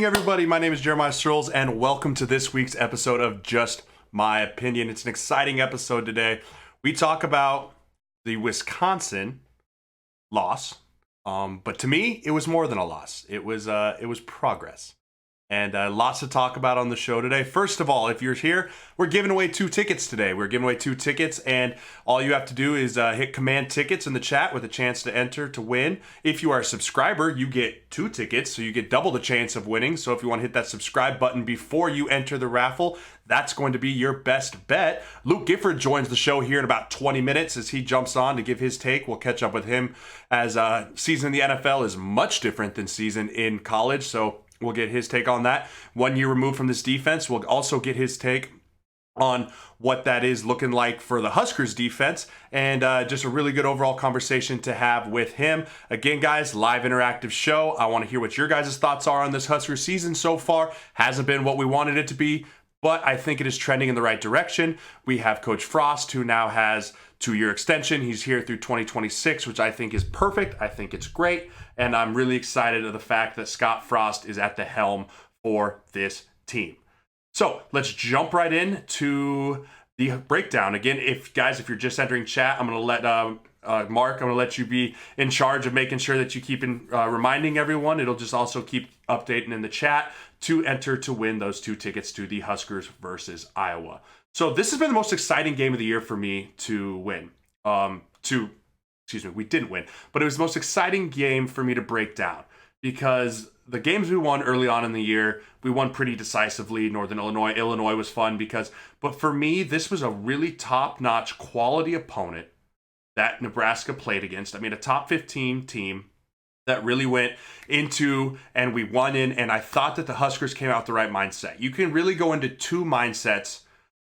morning, everybody. My name is Jeremiah Sirles, and welcome to this week's episode of Just My Opinion. It's an exciting episode today. We talk about the Wisconsin loss, but to me, it was more than a loss. It was progress. And lots to talk about on the show today. First of all, if you're here, we're giving away 2 tickets today. We're giving away 2 tickets, and all you have to do is hit command tickets in the chat with a chance to enter to win. If you are a subscriber, you get 2 tickets, so you get double the chance of winning. So if you want to hit that subscribe button before you enter the raffle, that's going to be your best bet. Luke Gifford joins the show here in about 20 minutes as he jumps on to give his take. We'll catch up with him as season in the NFL is much different than season in college, so we'll get his take on that. 1 year removed from this defense. We'll also get his take on what that is looking like for the Huskers defense, and just a really good overall conversation to have with him. Again, guys, live interactive show. I want to hear what your guys' thoughts are on this Huskers season so far. Hasn't been what we wanted it to be, but I think it is trending in the right direction. We have Coach Frost, who now has 2-year extension. He's here through 2026, which I think is perfect. I think it's great. And I'm really excited of the fact that Scott Frost is at the helm for this team. So let's jump right in to the breakdown. Again, if you're just entering chat, I'm going to let Mark, I'm going to let you be in charge of making sure that you keep reminding everyone. It'll just also keep updating in the chat to enter to win those 2 tickets to the Huskers versus Iowa. So this has been the most exciting game of the year for me to win. We didn't win, but it was the most exciting game for me to break down because the games we won early on in the year, we won pretty decisively. Northern Illinois. Illinois was fun but for me, this was a really top-notch quality opponent that Nebraska played against. I mean, a top 15 team that really went into and we won in, and I thought that the Huskers came out with the right mindset. You can really go into 2 mindsets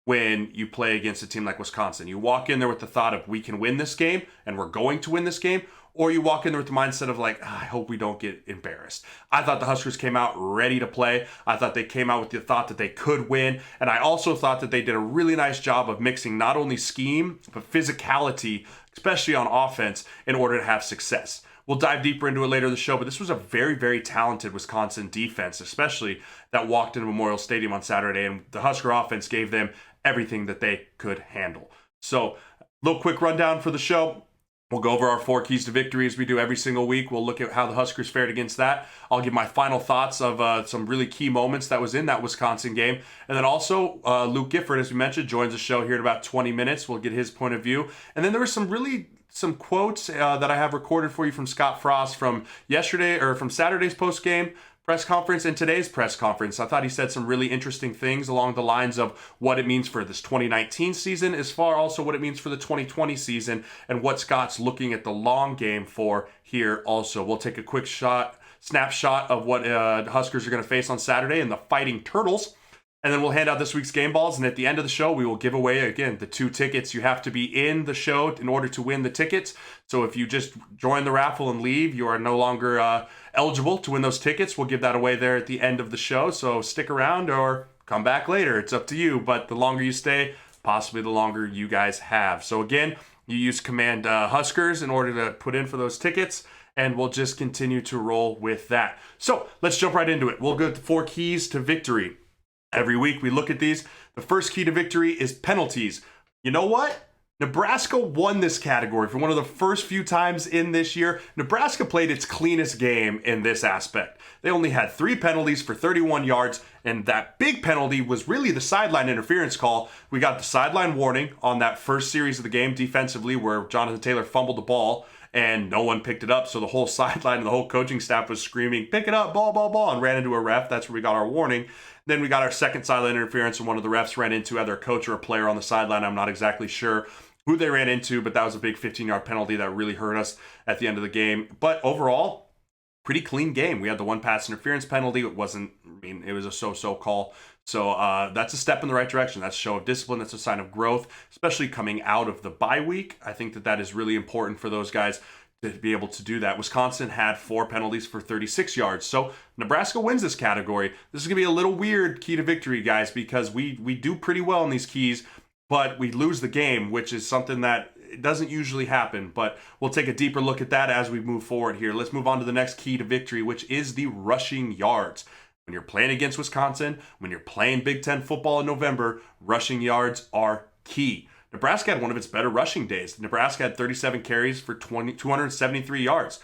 when you play against a team like Wisconsin. You walk in there with the thought of we can win this game and we're going to win this game, or you walk in there with the mindset of like, I hope we don't get embarrassed. I thought the Huskers came out ready to play. I thought they came out with the thought that they could win, and I also thought that they did a really nice job of mixing not only scheme, but physicality, especially on offense, in order to have success. We'll dive deeper into it later in the show, but this was a very, very talented Wisconsin defense, especially that walked into Memorial Stadium on Saturday, and the Husker offense gave them everything that they could handle. So, a little quick rundown for the show. We'll go over our 4 keys to victory as we do every single week. We'll look at how the Huskers fared against that. I'll give my final thoughts of some really key moments that was in that Wisconsin game. And then also, Luke Gifford, as we mentioned, joins the show here in about 20 minutes. We'll get his point of view. And then there were some quotes that I have recorded for you from Scott Frost from Saturday's post-game press conference and today's press conference. I thought he said some really interesting things along the lines of what it means for this 2019 season, as far also what it means for the 2020 season, and what Scott's looking at the long game for here also. We'll take a quick snapshot of what Huskers are going to face on Saturday in the Fighting Turtles. And then we'll hand out this week's game balls. And at the end of the show, we will give away, again, the 2 tickets. You have to be in the show in order to win the tickets. So if you just join the raffle and leave, you are no longer eligible to win those tickets. We'll give that away there at the end of the show. So stick around or come back later. It's up to you. But the longer you stay, possibly the longer you guys have. So again, you use command Huskers in order to put in for those tickets. And we'll just continue to roll with that. So let's jump right into it. We'll go to 4 keys to victory. Every week we look at these. The first key to victory is penalties. You know what? Nebraska won this category for one of the first few times in this year. Nebraska played its cleanest game in this aspect. They only had 3 penalties for 31 yards, and that big penalty was really the sideline interference call. We got the sideline warning on that first series of the game defensively where Jonathan Taylor fumbled the ball and no one picked it up, so the whole sideline and the whole coaching staff was screaming, pick it up, ball, ball, ball, and ran into a ref. That's where we got our warning. Then we got our second sideline interference, and one of the refs ran into either a coach or a player on the sideline. I'm not exactly sure who they ran into, but that was a big 15-yard penalty that really hurt us at the end of the game. But overall, pretty clean game. We had the 1 pass interference penalty. It was a so-so call. So that's a step in the right direction. That's a show of discipline. That's a sign of growth, especially coming out of the bye week. I think that is really important for those guys to be able to do that. Wisconsin had 4 penalties for 36 yards. So Nebraska wins this category. This is going to be a little weird key to victory, guys, because we do pretty well in these keys, but we lose the game, which is something that doesn't usually happen. But we'll take a deeper look at that as we move forward here. Let's move on to the next key to victory, which is the rushing yards. When you're playing against Wisconsin, when you're playing Big Ten football in November, rushing yards are key. Nebraska had one of its better rushing days. Nebraska had 37 carries for 273 yards.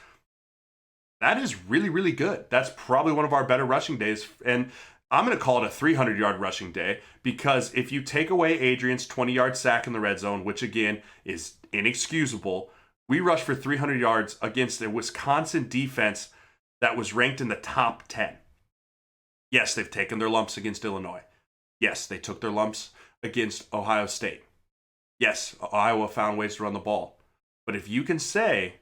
That is really, really good. That's probably one of our better rushing days. And I'm going to call it a 300-yard rushing day because if you take away Adrian's 20-yard sack in the red zone, which again is inexcusable, we rushed for 300 yards against a Wisconsin defense that was ranked in the top 10. Yes, they've taken their lumps against Illinois. Yes, they took their lumps against Ohio State. Yes, Iowa found ways to run the ball. But if you can say,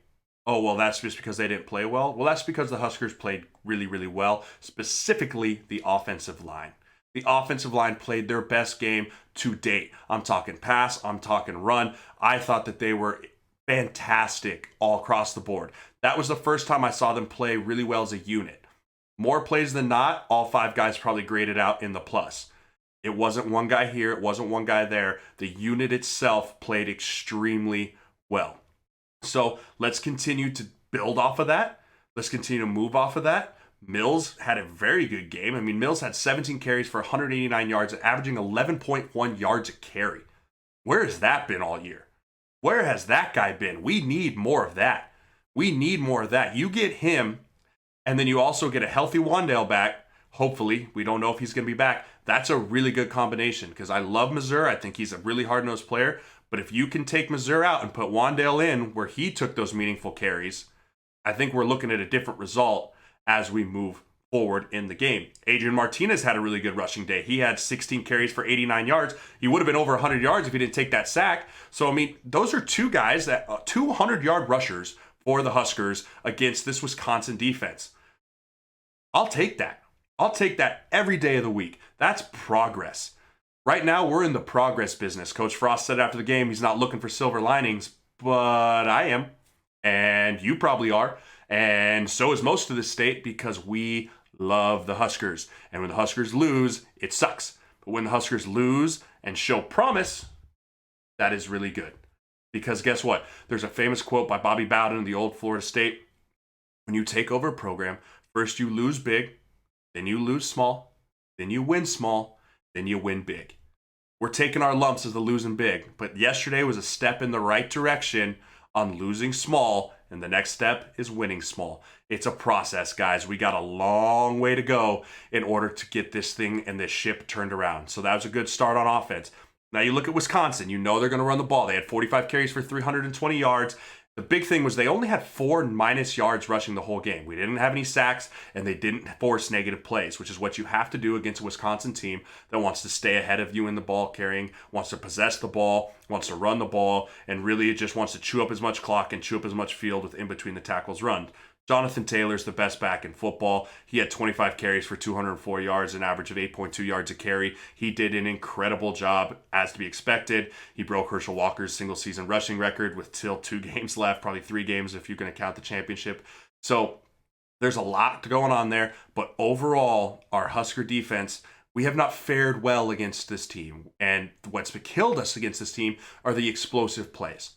oh, well, that's just because they didn't play well. Well, that's because the Huskers played really, really well, specifically the offensive line. The offensive line played their best game to date. I'm talking pass, I'm talking run. I thought that they were fantastic all across the board. That was the first time I saw them play really well as a unit. More plays than not, all 5 guys probably graded out in the plus. It wasn't one guy here, it wasn't one guy there. The unit itself played extremely well. So let's continue to build off of that. Let's continue to move off of that. Mills had a very good game. I mean, Mills had 17 carries for 189 yards, averaging 11.1 yards a carry. Where has that been all year? Where has that guy been? We need more of that. We need more of that. You get him, and then you also get a healthy Wandale back. Hopefully, we don't know if he's going to be back. That's a really good combination because I love Missouri. I think he's a really hard-nosed player. But if you can take Missouri out and put Wandale in where he took those meaningful carries, I think we're looking at a different result as we move forward in the game. Adrian Martinez had a really good rushing day. He had 16 carries for 89 yards. He would have been over 100 yards if he didn't take that sack. So, I mean, those are 2 guys that 200-yard rushers for the Huskers against this Wisconsin defense. I'll take that. I'll take that every day of the week. That's progress. Right now, we're in the progress business. Coach Frost said after the game he's not looking for silver linings, but I am. And you probably are. And so is most of the state because we love the Huskers. And when the Huskers lose, it sucks. But when the Huskers lose and show promise, that is really good. Because guess what? There's a famous quote by Bobby Bowden in the old Florida State. When you take over a program, first you lose big, then you lose small, then you win small, then you win big. We're taking our lumps as the losing big, but yesterday was a step in the right direction on losing small, and the next step is winning small. It's a process, guys. We got a long way to go in order to get this thing and this ship turned around. So that was a good start on offense. Now you look at Wisconsin, you know they're going to run the ball. They had 45 carries for 320 yards. The big thing was they only had 4 minus yards rushing the whole game. We didn't have any sacks, and they didn't force negative plays, which is what you have to do against a Wisconsin team that wants to stay ahead of you in the ball carrying, wants to possess the ball, wants to run the ball, and really just wants to chew up as much clock and chew up as much field with in between the tackles run. Jonathan Taylor's the best back in football. He had 25 carries for 204 yards, an average of 8.2 yards a carry. He did an incredible job, as to be expected. He broke Herschel Walker's single-season rushing record with still 2 games left, probably 3 games if you're going to count the championship. So there's a lot going on there, but overall, our Husker defense, we have not fared well against this team. And what's killed us against this team are the explosive plays.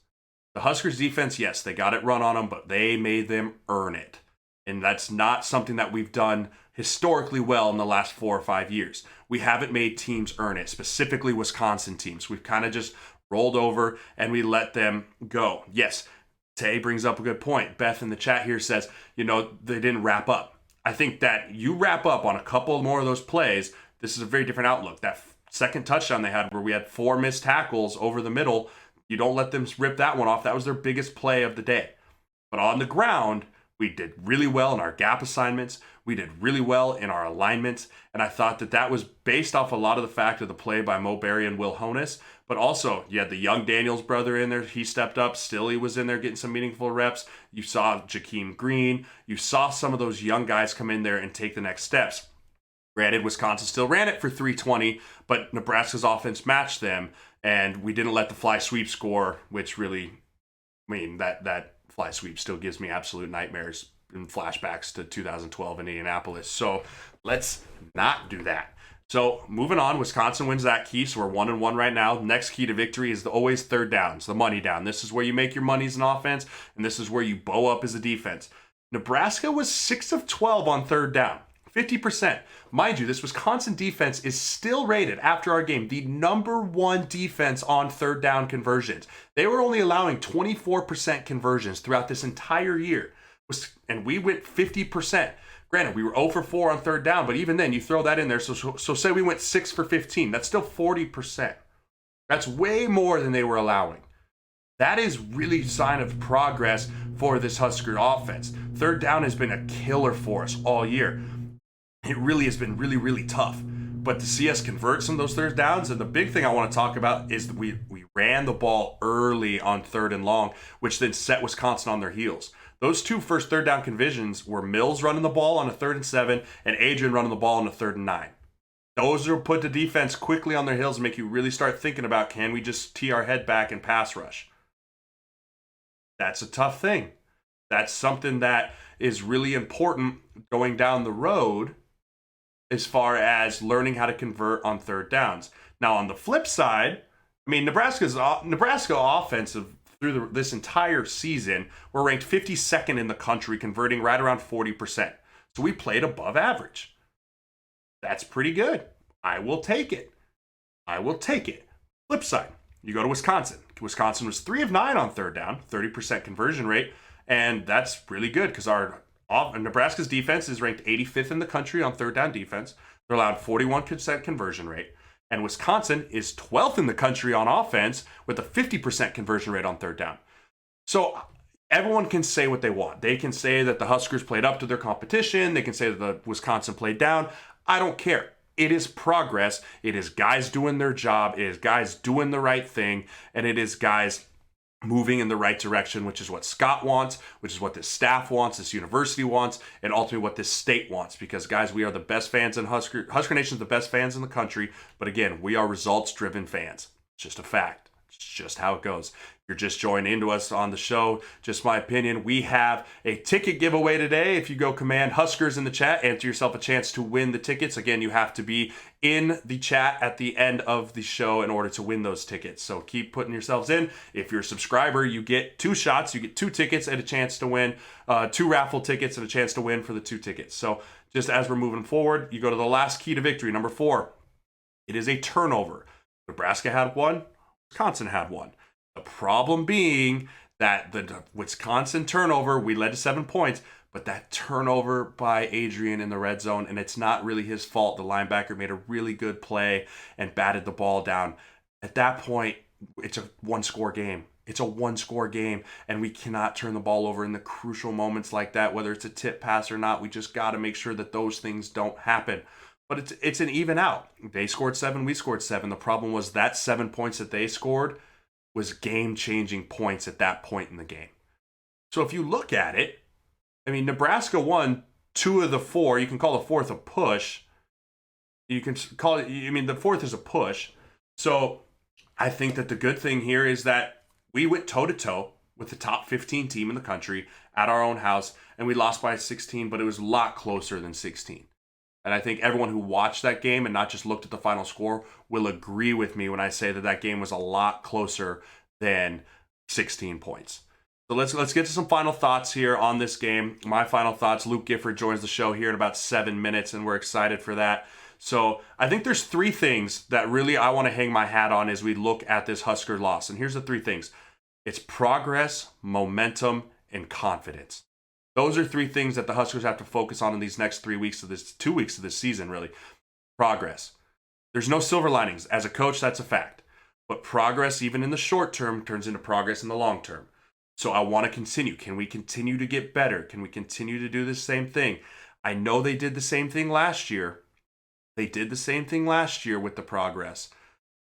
The Huskers defense, yes, they got it run on them, but they made them earn it. And that's not something that we've done historically well in the last 4 or 5 years. We haven't made teams earn it, specifically Wisconsin teams. We've kind of just rolled over and we let them go. Yes, Tay brings up a good point. Beth in the chat here says, they didn't wrap up. I think that you wrap up on a couple more of those plays, this is a very different outlook. That second touchdown they had where we had 4 missed tackles over the middle, you don't let them rip that one off. That was their biggest play of the day. But on the ground, we did really well in our gap assignments. We did really well in our alignments. And I thought that was based off a lot of the fact of the play by Mo Berry and Will Honus. But also, you had the young Daniels brother in there. He stepped up. Still, he was in there getting some meaningful reps. You saw Jakeem Green. You saw some of those young guys come in there and take the next steps. Granted, Wisconsin still ran it for 320, but Nebraska's offense matched them. And we didn't let the fly sweep score, which really, that fly sweep still gives me absolute nightmares and flashbacks to 2012 in Indianapolis. So let's not do that. So moving on, Wisconsin wins that key. So we're 1-1 right now. Next key to victory is always third downs, the money down. This is where you make your money as an offense, and this is where you bow up as a defense. Nebraska was 6 of 12 on third down. 50%. Mind you, this Wisconsin defense is still rated, after our game, the #1 defense on third down conversions. They were only allowing 24% conversions throughout this entire year, and we went 50%. Granted, we were 0 for 4 on third down, but even then, you throw that in there. So say we went 6 for 15. That's still 40%. That's way more than they were allowing. That is really a sign of progress for this Husker offense. Third down has been a killer for us all year. It really has been really, really tough. But to see us convert some of those third downs, and the big thing I want to talk about is that we ran the ball early on 3rd and long, which then set Wisconsin on their heels. Those two first third down conversions were Mills running the ball on a 3rd and 7 and Adrian running the ball on a 3rd and 9. Those will put the defense quickly on their heels and make you really start thinking about, can we just tee our head back and pass rush? That's a tough thing. That's something that is really important going down the road as far as learning how to convert on third downs. Now, on the flip side, I mean, Nebraska offensive through this entire season, we're ranked 52nd in the country, converting right around 40%. So we played above average. That's pretty good. I will take it. Flip side, you go to Wisconsin. Wisconsin was 3 of 9 on third down, 30% conversion rate, and that's really good because Nebraska's defense is ranked 85th in the country on third down defense. They're allowed 41% conversion rate. And Wisconsin is 12th in the country on offense with a 50% conversion rate on third down. So everyone can say what they want. They can say that the Huskers played up to their competition. They can say that the Wisconsin played down. I don't care. It is progress. It is guys doing their job. It is guys doing the right thing. And it is guys moving in the right direction, which is what Scott wants, which is what this staff wants, this university wants, and ultimately what this state wants. Because, guys, we are the best fans in Husker Nation is the best fans in the country. But again, we are results-driven fans. It's just a fact. It's just how it goes. You're just joining into us on the show. Just my opinion. We have a ticket giveaway today. If you go command Huskers in the chat, enter yourself a chance to win the tickets. Again, you have to be in the chat at the end of the show in order to win those tickets. So keep putting yourselves in. If you're a subscriber, you get 2 shots. You get 2 tickets and a chance to win. 2 raffle tickets and a chance to win for the 2 tickets. So just as we're moving forward, you go to the last key to victory, number 4. It is a turnover. Nebraska had 1. Wisconsin had 1. The problem being that the Wisconsin turnover, we led to 7 points, but that turnover by Adrian in the red zone, and it's not really his fault. The linebacker made a really good play and batted the ball down. At that point, it's a 1-score game. It's a 1-score game, and we cannot turn the ball over in the crucial moments like that, whether it's a tip pass or not. We just got to make sure that those things don't happen. But it's an even out. They scored 7, we scored 7. The problem was that 7 points that they scored was game-changing points at that point in the game. So if you look at it, I mean, Nebraska won 2 of the 4. You can call the 4th a push. You can call it, I mean, the 4th is a push. So I think that the good thing here is that we went toe-to-toe with the top 15 team in the country at our own house, and we lost by 16, but it was a lot closer than 16. And I think everyone who watched that game and not just looked at the final score will agree with me when I say that that game was a lot closer than 16 points. So let's get to some final thoughts here on this game. My final thoughts, Luke Gifford joins the show here in about 7 minutes, and we're excited for that. So I think there's 3 things that really I want to hang my hat on as we look at this Husker loss. And here's the 3 things. It's progress, momentum, and confidence. Those are 3 things that the Huskers have to focus on in these next 2 weeks of this season, really. Progress. There's no silver linings. As a coach, that's a fact. But progress, even in the short term, turns into progress in the long term. So I want to continue. Can we continue to get better? Can we continue to do the same thing? I know they did the same thing last year. They did the same thing last year with the progress.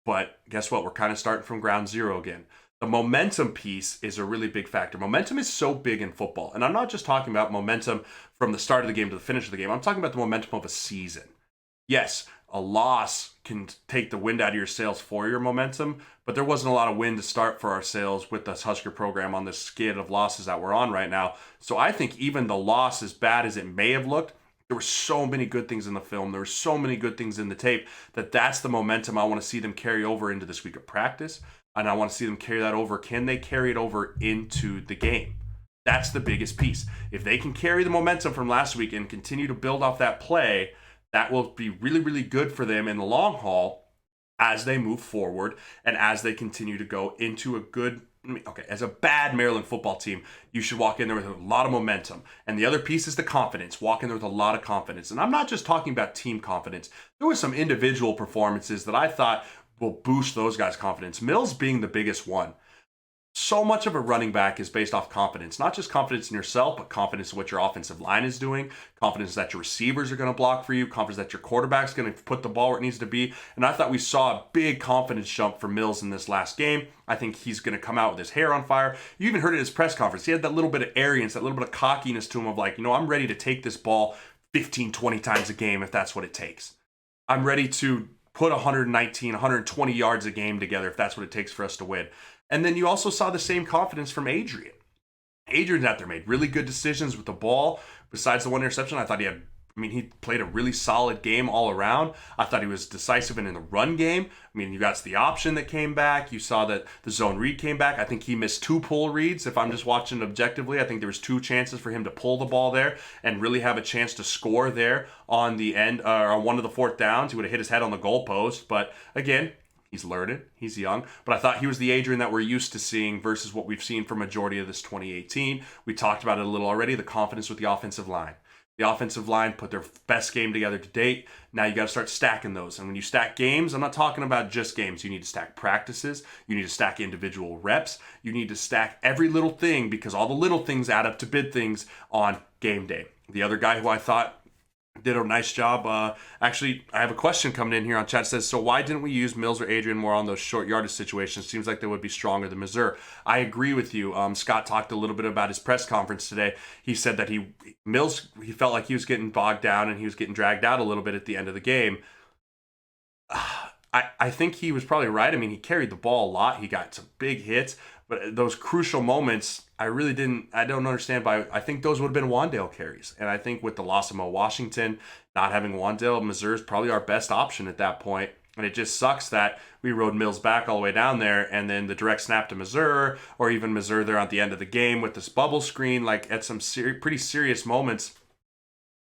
But guess what? We're kind of starting from ground zero again. The momentum piece is a really big factor. Momentum is so big in football. And I'm not just talking about momentum from the start of the game to the finish of the game. I'm talking about the momentum of a season. Yes, a loss can take the wind out of your sails for your momentum, but there wasn't a lot of wind to start for our sails with this Husker program on this skid of losses that we're on right now. So I think even the loss, as bad as it may have looked, there were so many good things in the film. There were so many good things in the tape that's the momentum I want to see them carry over into this week of practice. And I want to see them carry that over. Can they carry it over into the game? That's the biggest piece. If they can carry the momentum from last week and continue to build off that play, that will be really, really good for them in the long haul as they move forward and as they continue to go into a good, okay, as a bad Maryland football team, you should walk in there with a lot of momentum. And the other piece is the confidence. Walk in there with a lot of confidence. And I'm not just talking about team confidence. There were some individual performances that I thought will boost those guys' confidence. Mills being the biggest one. So much of a running back is based off confidence, not just confidence in yourself, but confidence in what your offensive line is doing, confidence that your receivers are going to block for you, confidence that your quarterback's going to put the ball where it needs to be. And I thought we saw a big confidence jump for Mills in this last game. I think he's going to come out with his hair on fire. You even heard it at his press conference. He had that little bit of arrogance, that little bit of cockiness to him of like, I'm ready to take this ball 15, 20 times a game if that's what it takes. I'm ready to put 119, 120 yards a game together if that's what it takes for us to win. And then you also saw the same confidence from Adrian. Adrian's out there made really good decisions with the ball. Besides the one interception, I thought he played a really solid game all around. I thought he was decisive in the run game. You got the option that came back. You saw that the zone read came back. I think he missed 2 pull reads. If I'm just watching objectively, I think there was 2 chances for him to pull the ball there and really have a chance to score there on the end, or on one of the 4th downs. He would have hit his head on the goalpost. But again, he's learning. He's young. But I thought he was the Adrian that we're used to seeing versus what we've seen for majority of this 2018. We talked about it a little already, the confidence with the offensive line. The offensive line put their best game together to date. Now you got to start stacking those. And when you stack games, I'm not talking about just games. You need to stack practices. You need to stack individual reps. You need to stack every little thing because all the little things add up to big things on game day. The other guy who I thought did a nice job. Actually, I have a question coming in here on chat. It says, so why didn't we use Mills or Adrian more on those short yardage situations? Seems like they would be stronger than Missouri. I agree with you. Scott talked a little bit about his press conference today. He said that he felt like he was getting bogged down and he was getting dragged out a little bit at the end of the game. I think he was probably right. He carried the ball a lot. He got some big hits. But those crucial moments, I don't understand. I think those would have been Wandale carries. And I think with the loss of Mo Washington, not having Wandale, Missouri is probably our best option at that point. And it just sucks that we rode Mills back all the way down there and then the direct snap to Missouri, or even Missouri there at the end of the game with this bubble screen. Like at some pretty serious moments,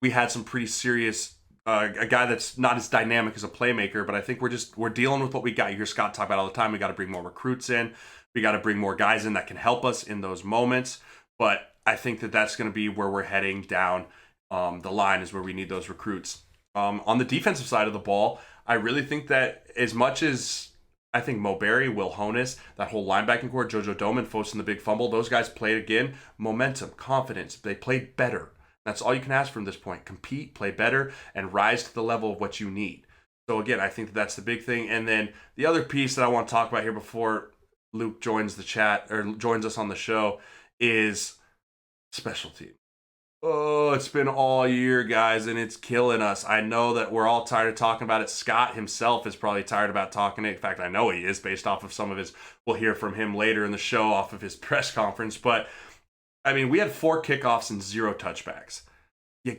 we had some pretty serious a guy that's not as dynamic as a playmaker, but I think we're dealing with what we got. You hear Scott talk about all the time. We got to bring more recruits in. We got to bring more guys in that can help us in those moments. But I think that that's going to be where we're heading down the line, is where we need those recruits. On the defensive side of the ball, I really think that as much as I think Mo Berry, Will Honus, that whole linebacking core, JoJo Doman forcing the big fumble, those guys played again. Momentum, confidence. They played better. That's all you can ask from this point. Compete, play better, and rise to the level of what you need. So again, I think that's the big thing. And then the other piece that I want to talk about here before Luke joins the chat or joins us on the show is special team. Oh, it's been all year, guys, and it's killing us. I know that we're all tired of talking about it. Scott himself is probably tired about talking it. In fact, I know he is based off of some of his, we'll hear from him later in the show off of his press conference. But we had 4 kickoffs and 0 touchbacks. You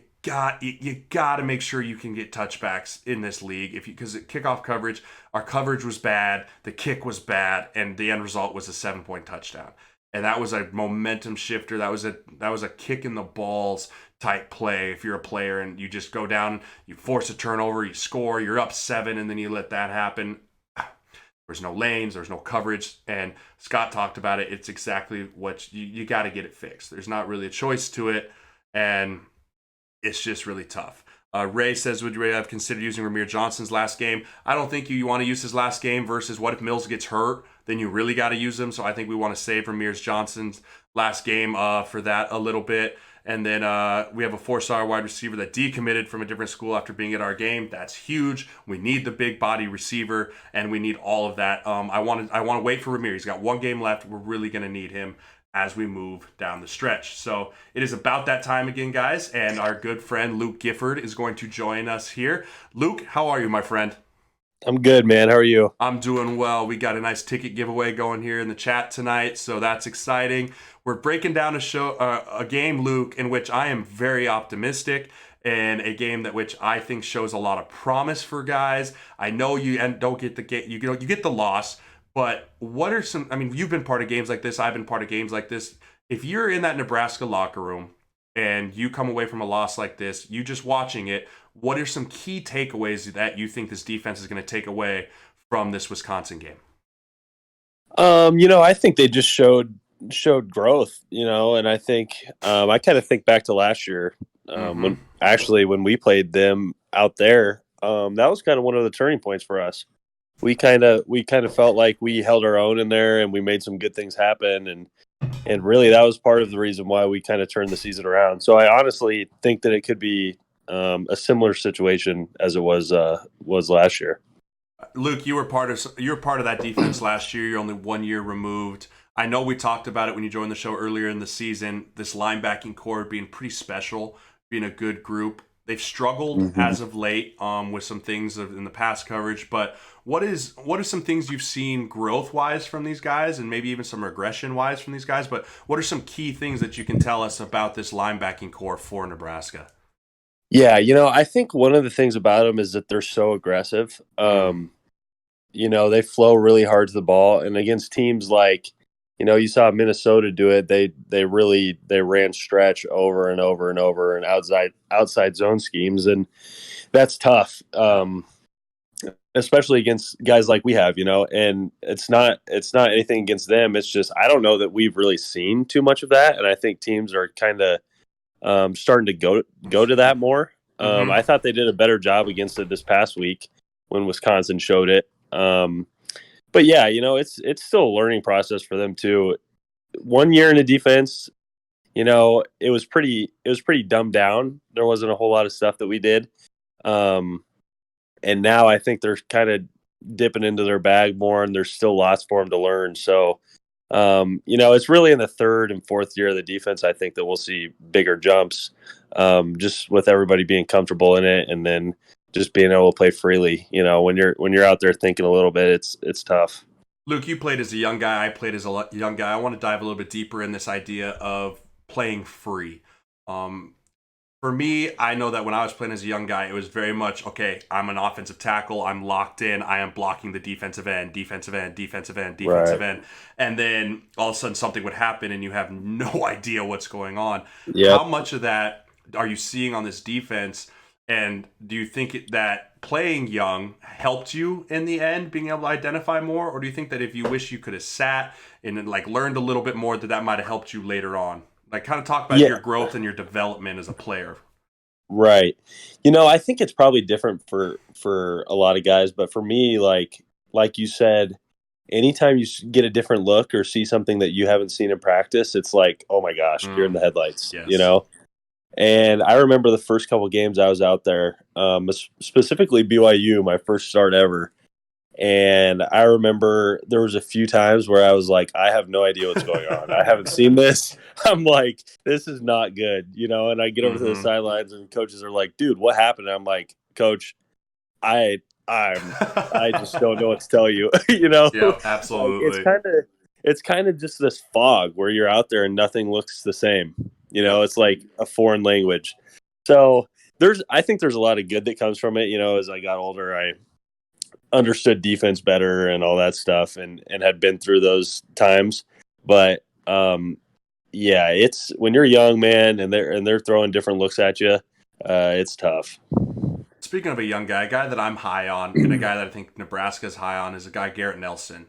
got to make sure you can get touchbacks in this league because kickoff coverage, our coverage was bad, the kick was bad, and the end result was a 7-point touchdown. And that was a momentum shifter. That was a kick in the balls type play. If you're a player and you just go down, you force a turnover, you score, you're up 7, and then you let that happen. There's no lanes, there's no coverage, and Scott talked about it. It's exactly what you got to get it fixed. There's not really a choice to it, and it's just really tough. Ray says, would you have considered using Ramir Johnson's last game? I don't think you want to use his last game versus what if Mills gets hurt, then you really got to use him. So I think we want to save Ramir Johnson's last game for that a little bit. And then we have a 4-star wide receiver that decommitted from a different school after being at our game. That's huge. We need the big body receiver, and we need all of that. I want to wait for Ramir. He's got 1 game left. We're really going to need him as we move down the stretch. So it is about that time again, guys, and our good friend Luke Gifford is going to join us here. Luke, how are you, my friend? I'm good, man. How are you? I'm doing well. We got a nice ticket giveaway going here in the chat tonight, so that's exciting. We're breaking down a game, Luke, in which I am very optimistic, and a game which I think shows a lot of promise for guys. I know you don't get the game, you get the loss, but what are some? You've been part of games like this. I've been part of games like this. If you're in that Nebraska locker room and you come away from a loss like this, you just watching it, what are some key takeaways that you think this defense is going to take away from this Wisconsin game? I think they just showed growth, and I think I kind of think back to last year when we played them out there. That was kind of one of the turning points for us. We kind of felt like we held our own in there and we made some good things happen, and really that was part of the reason why we kind of turned the season around. So I honestly think that it could be a similar situation as it was last year. Luke, you were part of that defense last year. You're only 1 year removed. I know we talked about it when you joined the show earlier in the season. This linebacking core being pretty special, being a good group. They've struggled as of late with some things in the pass coverage. But what are some things you've seen growth wise from these guys, and maybe even some regression wise from these guys? But what are some key things that you can tell us about this linebacking core for Nebraska? Yeah, I think one of the things about them is that they're so aggressive. They flow really hard to the ball, and against teams like, you saw Minnesota do it. They ran stretch over and over and over and outside zone schemes, and that's tough, especially against guys like we have. And it's not anything against them. It's just I don't know that we've really seen too much of that, and I think teams are kind of starting to go to that more. I thought they did a better job against it this past week when Wisconsin showed it. But yeah, it's still a learning process for them too. 1 year in a defense, it was pretty dumbed down. There wasn't a whole lot of stuff that we did. And now I think they're kind of dipping into their bag more, and there's still lots for them to learn. So, it's really in the third and fourth year of the defense, I think, that we'll see bigger jumps, just with everybody being comfortable in it, and then just being able to play freely. When you're out there thinking a little bit, it's tough. Luke, you played as a young guy. I played as a young guy. I want to dive a little bit deeper in this idea of playing free. For me, I know that when I was playing as a young guy, it was very much, okay, I'm an offensive tackle. I'm locked in. I am blocking the defensive end. Right. And then all of a sudden something would happen and you have no idea what's going on. Yep. How much of that are you seeing on this defense? And do you think that playing young helped you in the end, being able to identify more? Or do you think that if you wish you could have sat and learned a little bit more, that might have helped you later on? Kind of talk about your growth and your development as a player. Right. I think it's probably different for a lot of guys, but for me, like you said, anytime you get a different look or see something that you haven't seen in practice, it's like, oh my gosh, you're in the headlights, yes. And I remember the first couple of games I was out there, specifically BYU, my first start ever. And I remember there was a few times where I was like, I have no idea what's going on. I haven't seen this. I'm like, this is not good, and I get over to the sidelines and coaches are like, dude, what happened? And I'm like, Coach, I just don't know what to tell you, Yeah, absolutely. It's kind of just this fog where you're out there and nothing looks the same. It's like a foreign language. So I think there's a lot of good that comes from it. As I got older, I understood defense better and all that stuff, and had been through those times. But it's when you're young, man, and they're throwing different looks at you. It's tough. Speaking of a young guy, a guy that I'm high on, and a guy that I think Nebraska's high on, is a guy Garrett Nelson.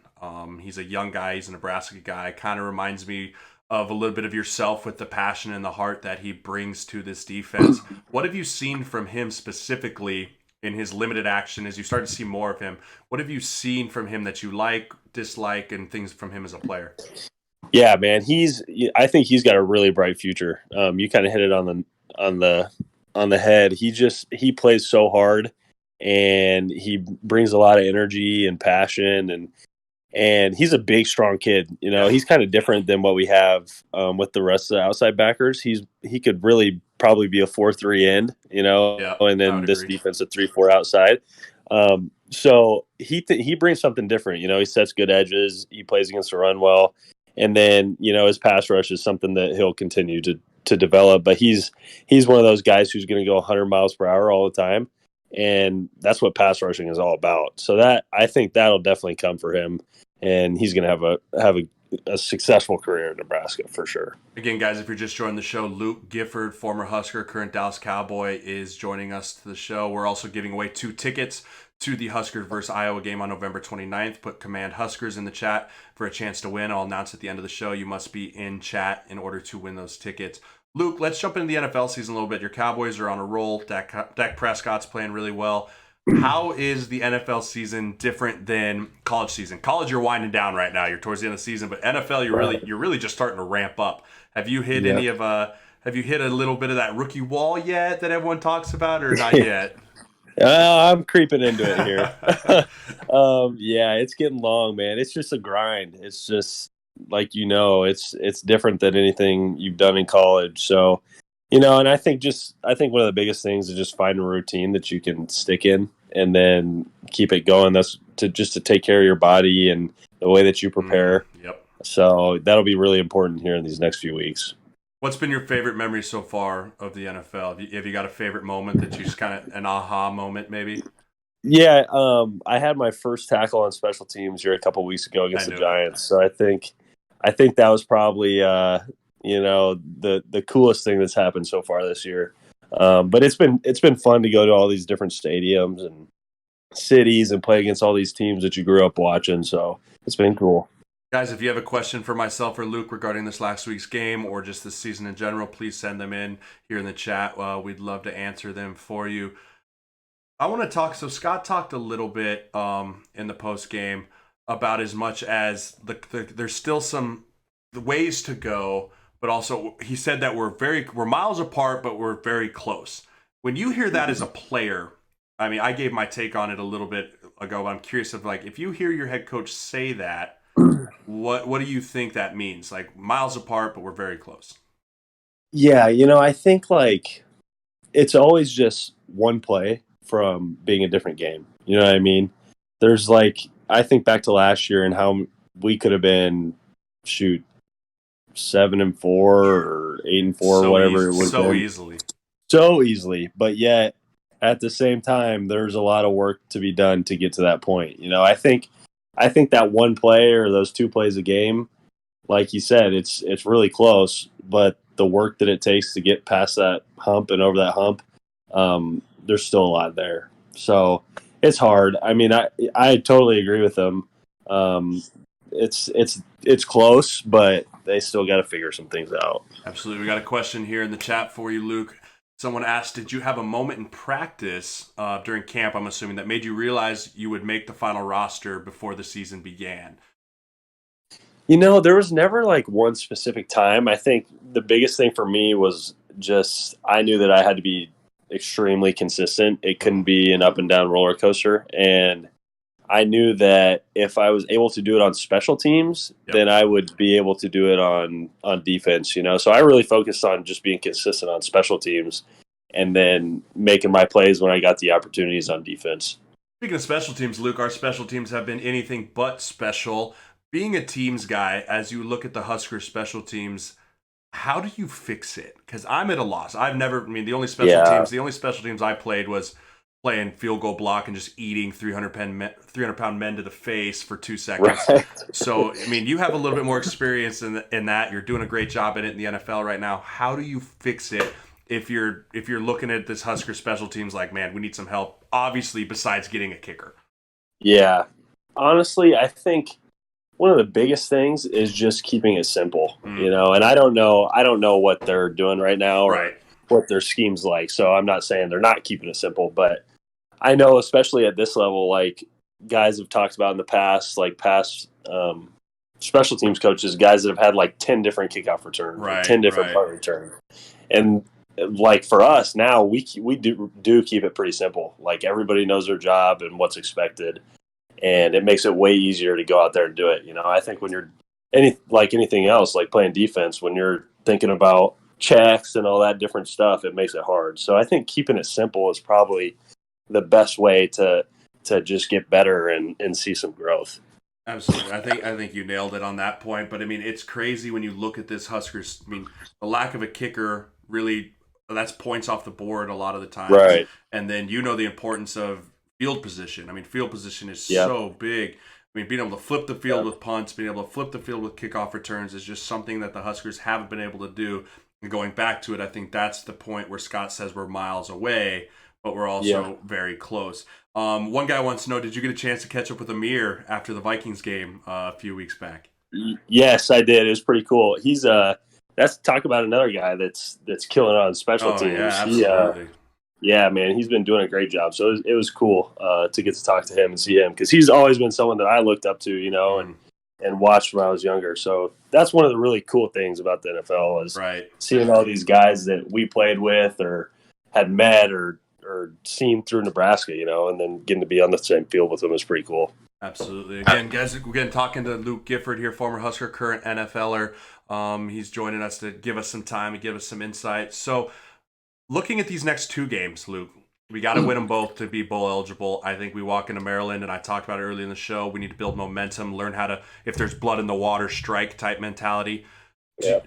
He's a young guy. He's a Nebraska guy. Kind of reminds me of a little bit of yourself with the passion and the heart that he brings to this defense. What have you seen from him specifically in his limited action as you start to see more of him? What have you seen from him that you like, dislike, and things from him as a player? Yeah, man, I think he's got a really bright future. You kind of hit it on the head. He plays so hard, and he brings a lot of energy and passion, and he's a big, strong kid. He's kind of different than what we have with the rest of the outside backers. He could really probably be a 4-3 end, and then this defense a 3-4 outside. So he brings something different. He sets good edges. He plays against the run well, and then his pass rush is something that he'll continue to develop. But he's one of those guys who's going to go 100 miles per hour all the time, and that's what pass rushing is all about. So I think that'll definitely come for him. And he's going to have a successful career in Nebraska for sure. Again, guys, if you're just joining the show, Luke Gifford, former Husker, current Dallas Cowboy, is joining us to the show. We're also giving away 2 tickets to the Huskers versus Iowa game on November 29th. Put Command Huskers in the chat for a chance to win. I'll announce at the end of the show. You must be in chat in order to win those tickets. Luke, let's jump into the NFL season a little bit. Your Cowboys are on a roll. Dak Prescott's playing really well. How is the NFL season different than college season? College, you're winding down right now. You're towards the end of the season, but NFL, you're really just starting to ramp up. Have you hit have you hit a little bit of that rookie wall yet that everyone talks about, or not yet? I'm creeping into it here. Yeah, it's getting long, man. It's just a grind. It's just like, it's different than anything you've done in college. So, and I think one of the biggest things is just finding a routine that you can stick in and then keep it going. That's to take care of your body and the way that you prepare. Yep. So that'll be really important here in these next few weeks. What's been your favorite memory so far of the NFL? Have you got a favorite moment that you just kind of an aha moment maybe? Yeah, I had my first tackle on special teams here a couple weeks ago against the Giants. So I think that was probably the coolest thing that's happened so far this year. But it's been fun to go to all these different stadiums and cities and play against all these teams that you grew up watching. So it's been cool. Guys, if you have a question for myself or Luke regarding this last week's game or just this season in general, please send them in here in the chat. We'd love to answer them for you. I want to talk. So Scott talked a little bit in the post game about as much as there's still some ways to go, but also he said that we're miles apart, but we're very close. When you hear that as a player, I mean, I gave my take on it a little bit ago, but I'm curious if you hear your head coach say that, what do you think that means? Like miles apart, but we're very close. Yeah, I think it's always just one play from being a different game. You know what I mean? There's I think back to last year and how we could have been 7-4 or 8-4 or whatever it was. So easily, but yet at the same time, there's a lot of work to be done to get to that point. I think that one play or those 2 plays a game, like you said, it's really close, but the work that it takes to get past that hump and over that hump, there's still a lot there. So it's hard. I mean, I totally agree with them. It's close, but they still got to figure some things out. Absolutely. We got a question here in the chat for you, Luke. Someone asked, did you have a moment in practice during camp, I'm assuming, that made you realize you would make the final roster before the season began? There was never one specific time. I think the biggest thing for me was just I knew that I had to be extremely consistent. It couldn't be an up and down roller coaster. And I knew that if I was able to do it on special teams, then I would be able to do it on defense, So I really focused on just being consistent on special teams and then making my plays when I got the opportunities on defense. Speaking of special teams, Luke, our special teams have been anything but special. Being a teams guy, as you look at the Huskers special teams, how do you fix it? Because I'm at a loss. The only special teams I played was playing field goal block and just eating 300-pound men to the face for 2 seconds. Right. So, you have a little bit more experience in that. You're doing a great job in it in the NFL right now. How do you fix it if you're looking at this Husker special teams like, man, we need some help, obviously, besides getting a kicker? Yeah. Honestly, I think one of the biggest things is just keeping it simple, and I don't know what they're doing right now or what their scheme's like. So I'm not saying they're not keeping it simple, but I know, especially at this level, guys have talked about in the past, past special teams coaches, guys that have had 10 different kickoff returns, 10 different punt returns. And for us now, we do keep it pretty simple. Everybody knows their job and what's expected. And it makes it way easier to go out there and do it. I think when you're anything else, playing defense, when you're thinking about checks and all that different stuff, it makes it hard. So I think keeping it simple is probably the best way to just get better and see some growth. Absolutely. I think you nailed it on that point. But it's crazy when you look at this Huskers. The lack of a kicker really, that's points off the board a lot of the time. Right. And then the importance of field position. Field position is so big. I mean, being able to flip the field with punts, being able to flip the field with kickoff returns is just something that the Huskers haven't been able to do. And going back to it, I think that's the point where Scott says we're miles away, but we're also very close. One guy wants to know, did you get a chance to catch up with Amir after the Vikings game a few weeks back? Yes, I did. It was pretty cool. He's that's talk about another guy that's killing on special teams. Yeah, absolutely. Yeah, man, he's been doing a great job. So it was cool to get to talk to him and see him because he's always been someone that I looked up to, and watched when I was younger. So that's one of the really cool things about the NFL is seeing all these guys that we played with or had met or seen through Nebraska, and then getting to be on the same field with them is pretty cool. Absolutely. Again, guys, we're talking to Luke Gifford here, former Husker, current NFLer. He's joining us to give us some time and give us some insight. So, looking at these next 2 games, Luke, we got to win them both to be bowl eligible. I think we walk into Maryland, and I talked about it earlier in the show. We need to build momentum, learn how to, if there's blood in the water, strike type mentality. Yeah.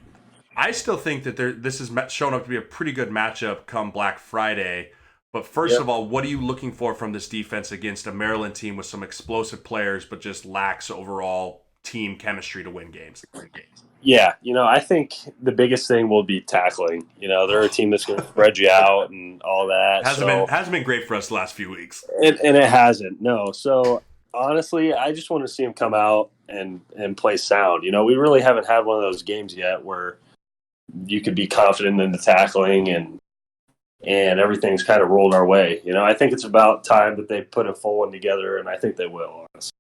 I still think that this is shown up to be a pretty good matchup come Black Friday. But first of all, what are you looking for from this defense against a Maryland team with some explosive players, but just lacks overall team chemistry to win games? Yeah, I think the biggest thing will be tackling. They're a team that's going to spread you out and all that. Hasn't been great for us the last few weeks. And it hasn't, no. So, honestly, I just want to see them come out and play sound. We really haven't had one of those games yet where you could be confident in the tackling and everything's kind of rolled our way. I think it's about time that they put a full one together, and I think they will, honestly.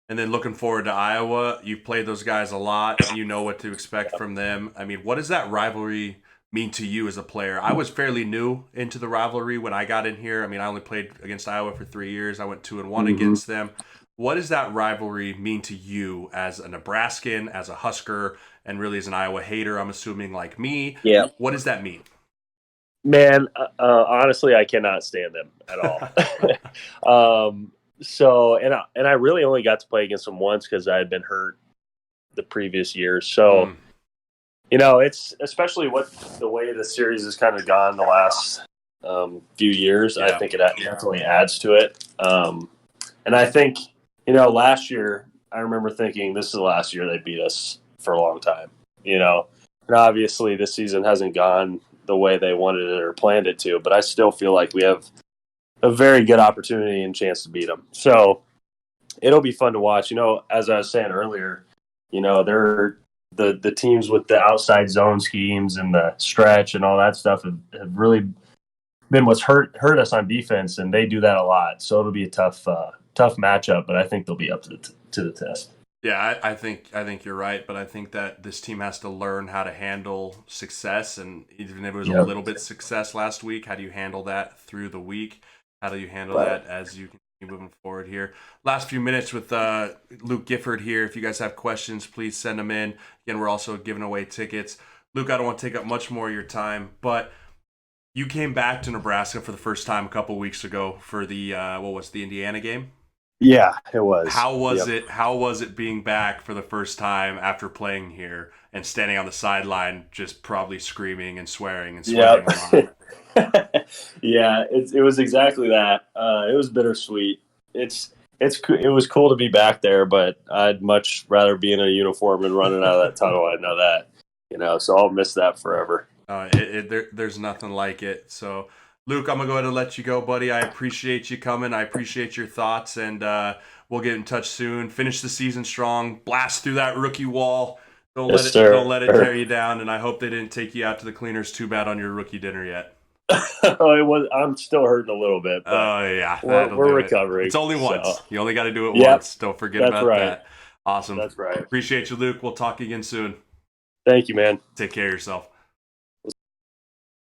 And then looking forward to Iowa, you've played those guys a lot. You know what to expect from them. I mean, what does that rivalry mean to you as a player? I was fairly new into the rivalry when I got in here. I mean, I only played against Iowa for 3 years. I went 2-1 against them. What does that rivalry mean to you as a Nebraskan, as a Husker, and really as an Iowa hater, I'm assuming, like me? Yeah. What does that mean? Man, honestly, I cannot stand them at all. So, and I really only got to play against them once because I had been hurt the previous year. So, it's especially the way the series has kind of gone the last few years. Yeah. I think it definitely adds to it. And I think, last year, I remember thinking this is the last year they beat us for a long time, and obviously this season hasn't gone the way they wanted it or planned it to, but I still feel like we have a very good opportunity and chance to beat them. So it'll be fun to watch. As I was saying earlier, they're the teams with the outside zone schemes and the stretch and all that stuff have really been what's hurt us on defense, and they do that a lot. So it'll be a tough matchup, but I think they'll be up to the test. Yeah, I think you're right, but I think that this team has to learn how to handle success, and even if it was a little bit success last week, how do you handle that through the week? How do you handle that as you continue moving forward here? Last few minutes with Luke Gifford here. If you guys have questions, please send them in. Again, we're also giving away tickets. Luke, I don't want to take up much more of your time, but you came back to Nebraska for the first time a couple weeks ago for the the Indiana game? Yeah, it was. How was it? How was it being back for the first time after playing here and standing on the sideline, just probably screaming and swearing and swearing a lot? Yeah, it was exactly that. It was bittersweet. It was cool to be back there, but I'd much rather be in a uniform and running out of that tunnel. I know that, so I'll miss that forever. There's nothing like it. So, Luke, I'm gonna go ahead and let you go, buddy. I appreciate you coming. I appreciate your thoughts, and we'll get in touch soon. Finish the season strong. Blast through that rookie wall. Don't let it tear you down. And I hope they didn't take you out to the cleaners too bad on your rookie dinner yet. I'm still hurting a little bit. Oh yeah, we're recovering. It's only once. You only got to do it once. Don't forget about that. Awesome. That's right. Appreciate you, Luke. We'll talk again soon. Thank you, man. Take care of yourself.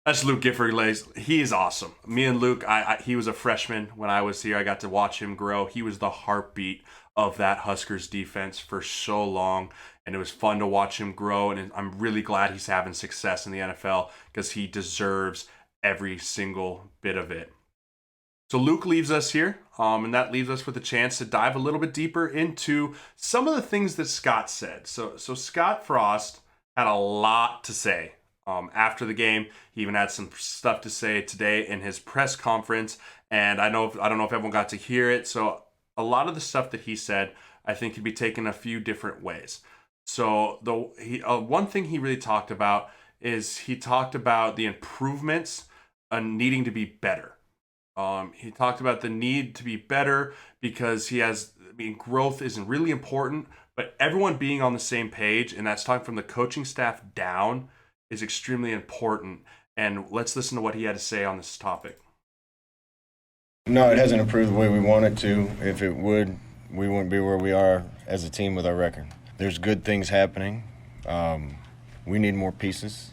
That's Luke Gifford. He is awesome. Me and Luke, he was a freshman when I was here. I got to watch him grow. He was the heartbeat of that Huskers defense for so long, and it was fun to watch him grow, and I'm really glad he's having success in the NFL because he deserves every single bit of it. So Luke leaves us here, and that leaves us with a chance to dive a little bit deeper into some of the things that Scott said. So Scott Frost had a lot to say after the game. He even had some stuff to say today in his press conference, and I don't know if everyone got to hear it. So a lot of the stuff that he said, I think could be taken a few different ways. So one thing he really talked about is he talked about the improvements needing to be better. He talked about the need to be better because growth is really important, but everyone being on the same page, and that's talking from the coaching staff down, is extremely important. And let's listen to what he had to say on this topic. No, it hasn't improved the way we want it to. If it would, we wouldn't be where we are as a team with our record. There's good things happening. We need more pieces.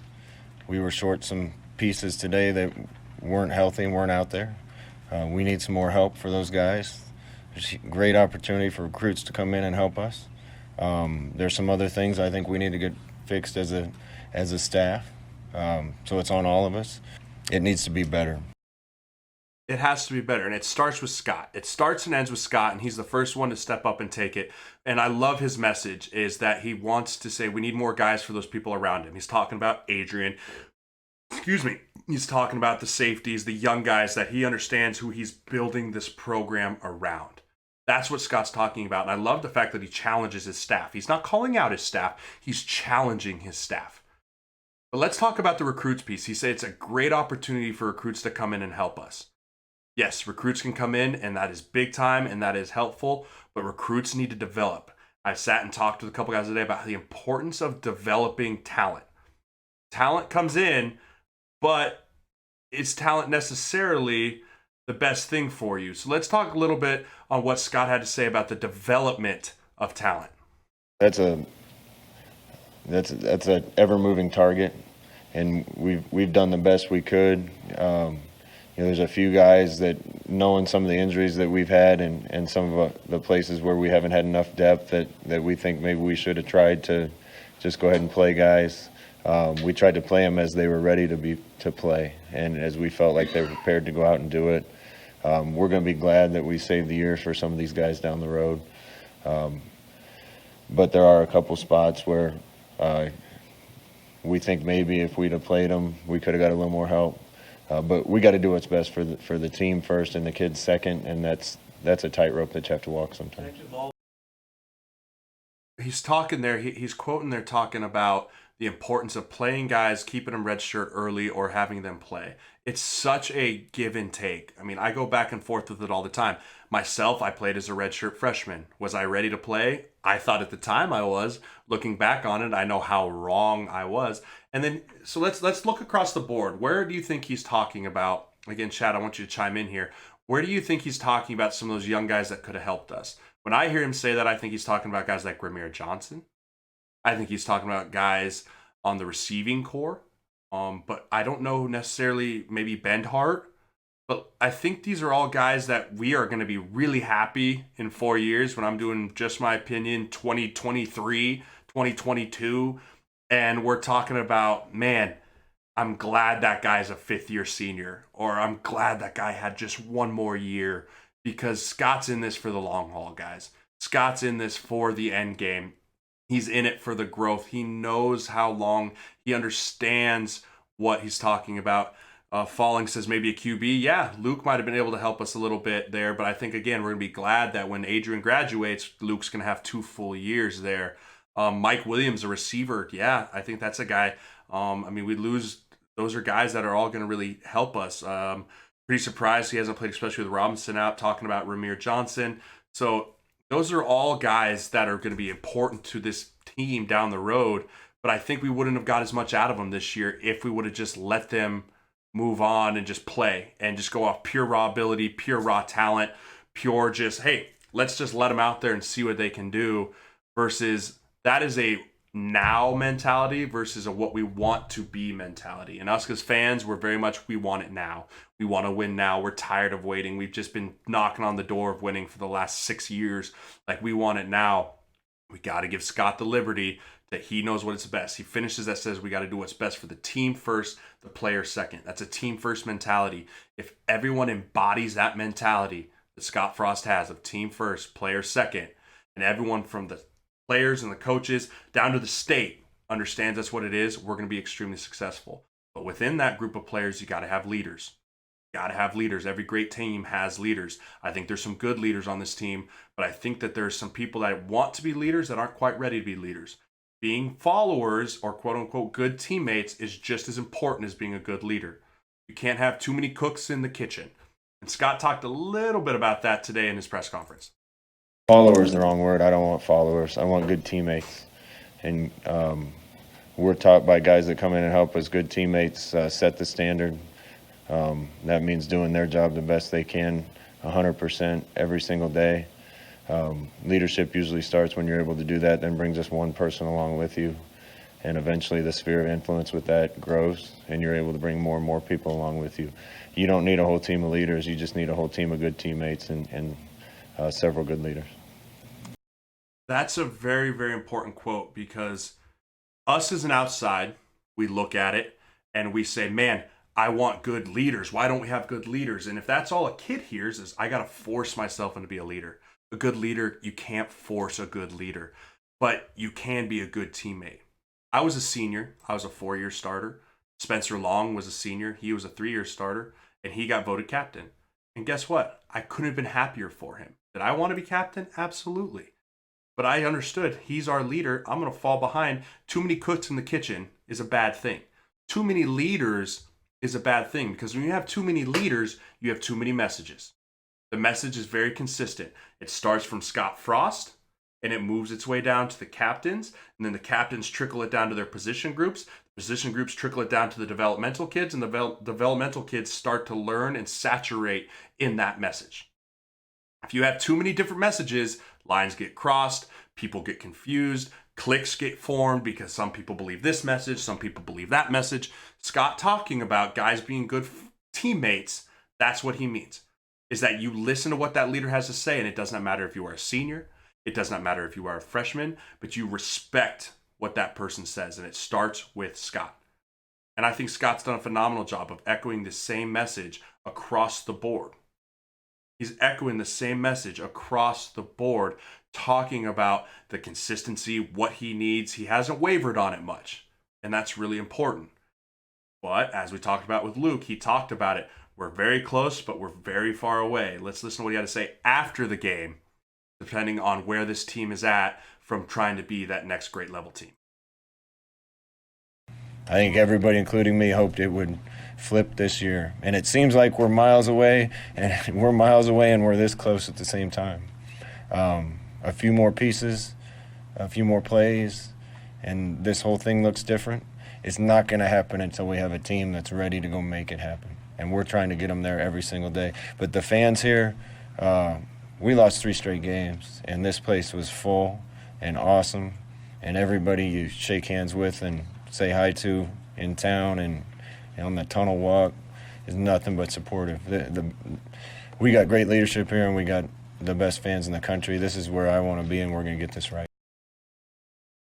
We were short some pieces today that weren't healthy and weren't out there. We need some more help for those guys. There's a great opportunity for recruits to come in and help us. There's some other things I think we need to get fixed as a staff. So it's on all of us. It needs to be better. It has to be better, and it starts with Scott. It starts and ends with Scott, and he's the first one to step up and take it. And I love his message is that he wants to say we need more guys for those people around him. He's talking about Adrian. He's talking about the safeties, the young guys that he understands who he's building this program around. That's what Scott's talking about, and I love the fact that he challenges his staff. He's not calling out his staff. He's challenging his staff. But let's talk about the recruits piece. He said it's a great opportunity for recruits to come in and help us. Yes, recruits can come in, and that is big time, and that is helpful, but recruits need to develop. I've sat and talked with a couple guys today about the importance of developing talent. Talent comes in, but is talent necessarily the best thing for you? So let's talk a little bit on what Scott had to say about the development of talent. That's an ever-moving target, and we've done the best we could. There's a few guys that, knowing some of the injuries that we've had and some of the places where we haven't had enough depth that we think maybe we should have tried to just go ahead and play guys. We tried to play them as they were ready to play, and as we felt like they were prepared to go out and do it. We're going to be glad that we saved the year for some of these guys down the road. But there are a couple spots where we think maybe if we'd have played them, we could have got a little more help. But we got to do what's best for the team first and the kids second, and that's a tightrope that you have to walk sometimes. He's talking there. He's quoting there, talking about the importance of playing guys, keeping them redshirt early, or having them play. It's such a give and take. I mean, I go back and forth with it all the time. Myself, I played as a redshirt freshman. Was I ready to play? I thought at the time I was. Looking back on it, I know how wrong I was. And then, so let's look across the board. Where do you think he's talking about? Again, Chad, I want you to chime in here. Where do you think he's talking about some of those young guys that could have helped us? When I hear him say that, I think he's talking about guys like Ramir Johnson. I think he's talking about guys on the receiving core. But I don't know necessarily maybe Bendhart. But I think these are all guys that we are going to be really happy in 4 years when I'm doing just my opinion, 2023, 2022. And we're talking about, man, I'm glad that guy's a fifth-year senior, or I'm glad that guy had just one more year, because Scott's in this for the long haul, guys. Scott's in this for the end game. He's in it for the growth. He knows how long. He understands what he's talking about. Falling says maybe a QB. Yeah, Luke might have been able to help us a little bit there, but I think, again, we're going to be glad that when Adrian graduates, Luke's going to have 2 full years there. Mike Williams, a receiver. Yeah, I think that's a guy. We lose. Those are guys that are all going to really help us. Pretty surprised he hasn't played, especially with Robinson out, talking about Ramir Johnson. So those are all guys that are going to be important to this team down the road. But I think we wouldn't have got as much out of them this year if we would have just let them move on and just play and just go off pure raw ability, pure raw talent, pure just, hey, let's just let them out there and see what they can do, versus that is a now mentality versus a what we want to be mentality. And us as fans, we're very much, we want it now. We want to win now. We're tired of waiting. We've just been knocking on the door of winning for the last 6 years. Like, we want it now. We got to give Scott the liberty that he knows what is best. He finishes that says we got to do what's best for the team first, the player second. That's a team first mentality. If everyone embodies that mentality that Scott Frost has of team first, player second, and everyone from the players and the coaches down to the state understands that's what it is, we're going to be extremely successful. But within that group of players, you got to have leaders. Got to have leaders. Every great team has leaders. I think there's some good leaders on this team, but I think that there's some people that want to be leaders that aren't quite ready to be leaders. Being followers or quote unquote good teammates is just as important as being a good leader. You can't have too many cooks in the kitchen. And Scott talked a little bit about that today in his press conference. Follower is the wrong word. I don't want followers. I want good teammates. And we're taught by guys that come in and help us, good teammates set the standard. That means doing their job the best they can, 100% every single day. Leadership usually starts when you're able to do that, then brings us one person along with you. And eventually the sphere of influence with that grows, and you're able to bring more and more people along with you. You don't need a whole team of leaders. You just need a whole team of good teammates and several good leaders. That's a very, very important quote, because us as an outside, we look at it and we say, man, I want good leaders. Why don't we have good leaders? And if that's all a kid hears is I got to force myself into be a leader. A good leader, you can't force a good leader, but you can be a good teammate. I was a senior. I was a 4-year starter. Spencer Long was a senior. He was a 3-year starter, and he got voted captain. And guess what? I couldn't have been happier for him. Did I want to be captain? Absolutely. But I understood he's our leader. I'm going to fall behind. Too many cooks in the kitchen is a bad thing. Too many leaders is a bad thing, because when you have too many leaders, you have too many messages. The message is very consistent. It starts from Scott Frost, and it moves its way down to the captains, and then the captains trickle it down to their position groups. The position groups trickle it down to the developmental kids, and the developmental kids start to learn and saturate in that message. If you have too many different messages, lines get crossed, people get confused, cliques get formed because some people believe this message, some people believe that message. Scott talking about guys being good teammates, that's what he means, is that you listen to what that leader has to say, and it does not matter if you are a senior, it does not matter if you are a freshman, but you respect what that person says, and it starts with Scott. And I think Scott's done a phenomenal job of echoing the same message across the board. He's echoing the same message across the board, talking about the consistency, what he needs. He hasn't wavered on it much, and that's really important. But as we talked about with Luke, he talked about it. We're very close, but we're very far away. Let's listen to what he had to say after the game, depending on where this team is at from trying to be that next grade level team. I think everybody, including me, hoped it would flip this year. And it seems like we're miles away, and we're this close at the same time. A few more pieces, a few more plays, and this whole thing looks different. It's not going to happen until we have a team that's ready to go make it happen. And we're trying to get them there every single day. But the fans here, we lost 3 straight games, and this place was full and awesome. And everybody you shake hands with and say hi to in town and on the tunnel walk is nothing but supportive. We got great leadership here, and we got the best fans in the country. This is where I want to be, and we're going to get this right.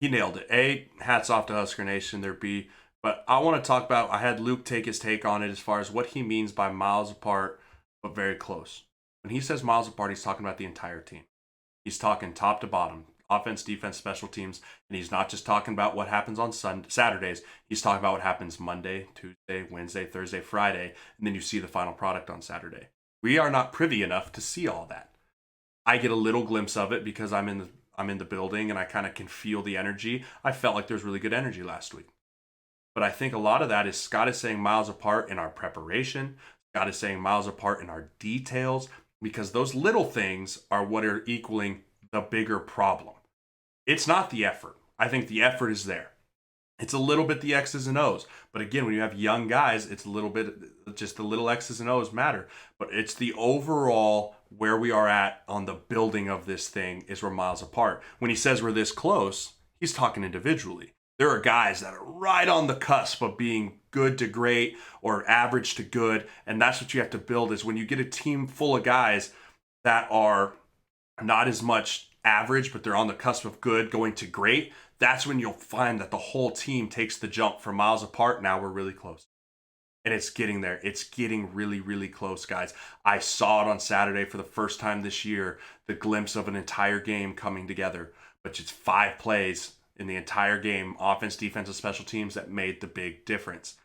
He nailed it. A, hats off to Husker Nation. There B, but I want to talk about, I had Luke take his take on it as far as what he means by miles apart, but very close. When he says miles apart, he's talking about the entire team. He's talking top to bottom, offense, defense, special teams, and he's not just talking about what happens on Saturdays. He's talking about what happens Monday, Tuesday, Wednesday, Thursday, Friday, and then you see the final product on Saturday. We are not privy enough to see all that. I get a little glimpse of it because I'm in the building and I kind of can feel the energy. I felt like there's really good energy last week. But I think a lot of that is Scott is saying miles apart in our preparation. Scott is saying miles apart in our details, because those little things are what are equaling the bigger problem. It's not the effort. I think the effort is there. It's a little bit the X's and O's. But again, when you have young guys, it's a little bit, just the little X's and O's matter. But it's the overall where we are at on the building of this thing is we're miles apart. When he says we're this close, he's talking individually. There are guys that are right on the cusp of being good to great or average to good. And that's what you have to build, is when you get a team full of guys that are not as much average, but they're on the cusp of good going to great. That's when you'll find that the whole team takes the jump from miles apart. Now we're really close. And it's getting there. It's getting really, really close, guys. I saw it on Saturday for the first time this year, the glimpse of an entire game coming together. But it's 5 plays in the entire game, offense, defense, and special teams, that made the big difference.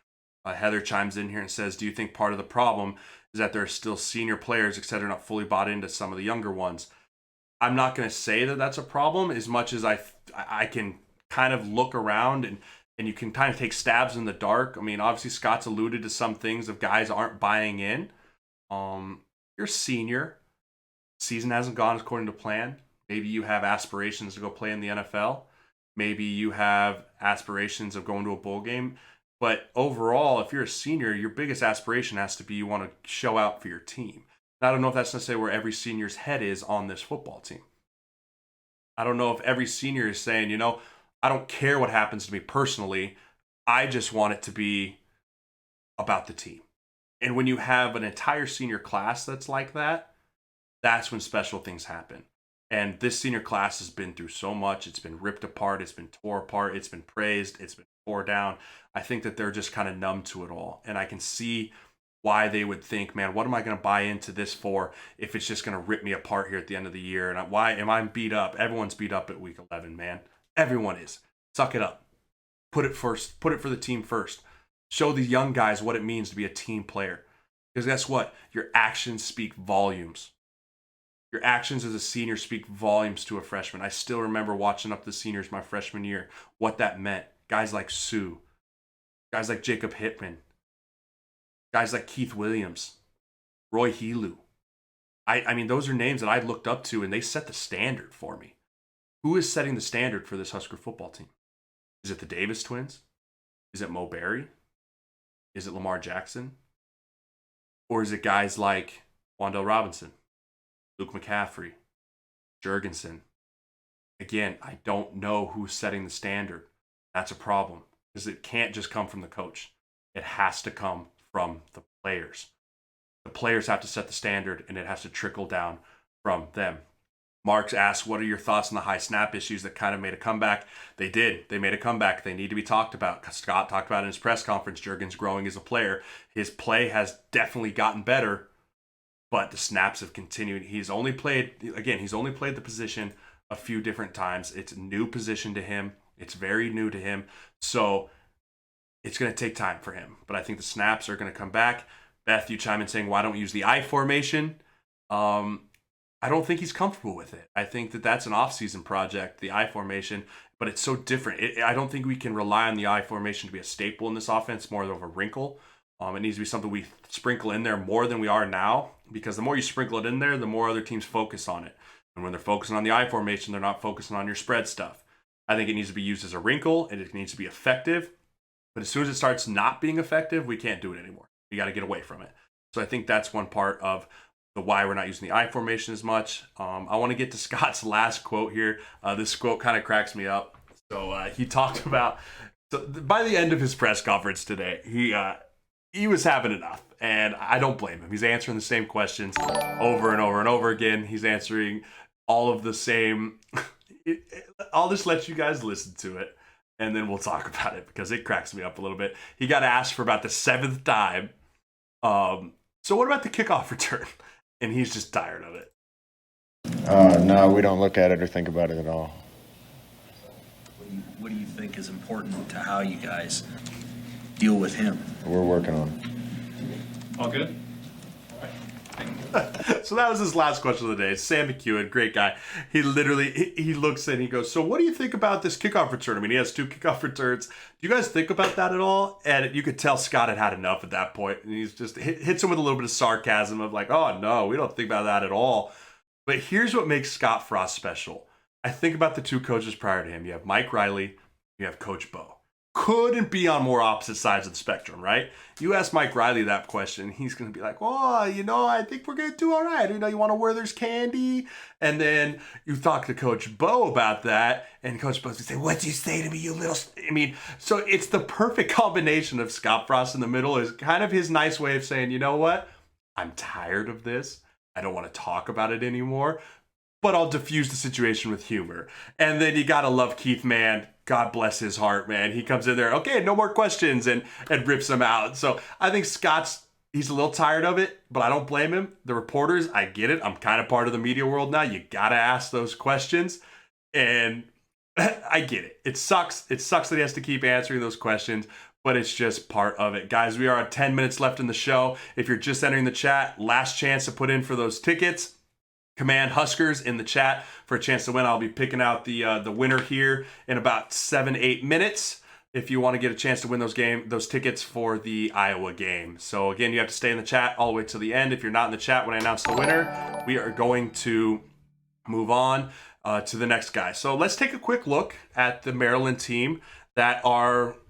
Heather chimes in here and says, do you think part of the problem is that there are still senior players, et cetera, not fully bought into some of the younger ones. I'm not going to say that that's a problem as much as I can kind of look around and you can kind of take stabs in the dark. I mean, obviously Scott's alluded to some things of guys aren't buying in. You're a senior. Season hasn't gone according to plan. Maybe you have aspirations to go play in the NFL. Maybe you have aspirations of going to a bowl game. But overall, if you're a senior, your biggest aspiration has to be you want to show out for your team. And I don't know if that's necessarily where every senior's head is on this football team. I don't know if every senior is saying, you know, I don't care what happens to me personally. I just want it to be about the team. And when you have an entire senior class that's like that, that's when special things happen. And this senior class has been through so much. It's been ripped apart. It's been tore apart. It's been praised. It's been tore down. I think that they're just kind of numb to it all. And I can see why they would think, man, what am I going to buy into this for if it's just going to rip me apart here at the end of the year? And why am I beat up? Everyone's beat up at week 11, man. Everyone is. Suck it up. Put it first. Put it for the team first. Show the young guys what it means to be a team player. Because guess what? Your actions speak volumes. Your actions as a senior speak volumes to a freshman. I still remember watching up the seniors my freshman year, what that meant. Guys like Sue, guys like Jacob Hittman, guys like Keith Williams, Roy Helu. I mean, those are names that I looked up to, and they set the standard for me. Who is setting the standard for this Husker football team? Is it the Davis twins? Is it Mo Berry? Is it Lamar Jackson? Or is it guys like Wandell Robinson, Luke McCaffrey, Jurgensen? Again, I don't know who's setting the standard. That's a problem because it can't just come from the coach. It has to come from the players. The players have to set the standard, and it has to trickle down from them. Marks asked, what are your thoughts on the high snap issues that kind of made a comeback? They did. They made a comeback. They need to be talked about. Scott talked about it in his press conference. Jurgen's growing as a player. His play has definitely gotten better, but the snaps have continued. He's only played the position a few different times. It's a new position to him. It's very new to him. So it's going to take time for him. But I think the snaps are going to come back. Beth, you chime in saying, why don't we use the I formation? I don't think he's comfortable with it. I think that that's an off-season project, the I formation, but it's so different. I don't think we can rely on the I formation to be a staple in this offense, more of a wrinkle. It needs to be something we sprinkle in there more than we are now, because the more you sprinkle it in there, the more other teams focus on it. And when they're focusing on the I formation, they're not focusing on your spread stuff. I think it needs to be used as a wrinkle, and it needs to be effective. But as soon as it starts not being effective, we can't do it anymore. We got to get away from it. So I think that's one part of the why we're not using the I formation as much. I want to get to Scott's last quote here. This quote kind of cracks me up. So he talked about, by the end of his press conference today, he was having enough, and I don't blame him. He's answering the same questions over and over and over again. He's answering all of the same. I'll just let you guys listen to it, and then we'll talk about it because it cracks me up a little bit. He got asked for about the 7th time. So what about the kickoff return? And he's just tired of it. No, we don't look at it or think about it at all. What do you think is important to how you guys deal with him? We're working on it. All good? So that was his last question of the day. Sam McEwen, great guy. He literally, he looks and he goes, so what do you think about this kickoff return? I mean, he has 2 kickoff returns. Do you guys think about that at all? And you could tell Scott had enough at that point. And he's just hits him with a little bit of sarcasm of like, oh, no, we don't think about that at all. But here's what makes Scott Frost special. I think about the 2 coaches prior to him. You have Mike Riley, you have Coach Bo. Couldn't be on more opposite sides of the spectrum, right? You ask Mike Riley that question, he's going to be like, oh, I think we're going to do all right. You want to where there's candy? And then you talk to Coach Bo about that, and Coach Bo's going to say, what'd you say to me, you little... So it's the perfect combination of Scott Frost in the middle is kind of his nice way of saying, you know what? I'm tired of this. I don't want to talk about it anymore, but I'll diffuse the situation with humor. And then you got to love Keith, man. God bless his heart, man. He comes in there, okay, no more questions, and rips them out. So I think he's a little tired of it, but I don't blame him. The reporters, I get it. I'm kind of part of the media world now. You got to ask those questions, and I get it. It sucks. It sucks that he has to keep answering those questions, but it's just part of it. Guys, we are at 10 minutes left in the show. If you're just entering the chat, last chance to put in for those tickets. Command Huskers in the chat for a chance to win. I'll be picking out the winner here in about 7-8 minutes if you want to get a chance to win those tickets for the Iowa game. So again, you have to stay in the chat all the way to the end. If you're not in the chat when I announce the winner, we are going to move on to the next guy. So let's take a quick look at the Maryland team that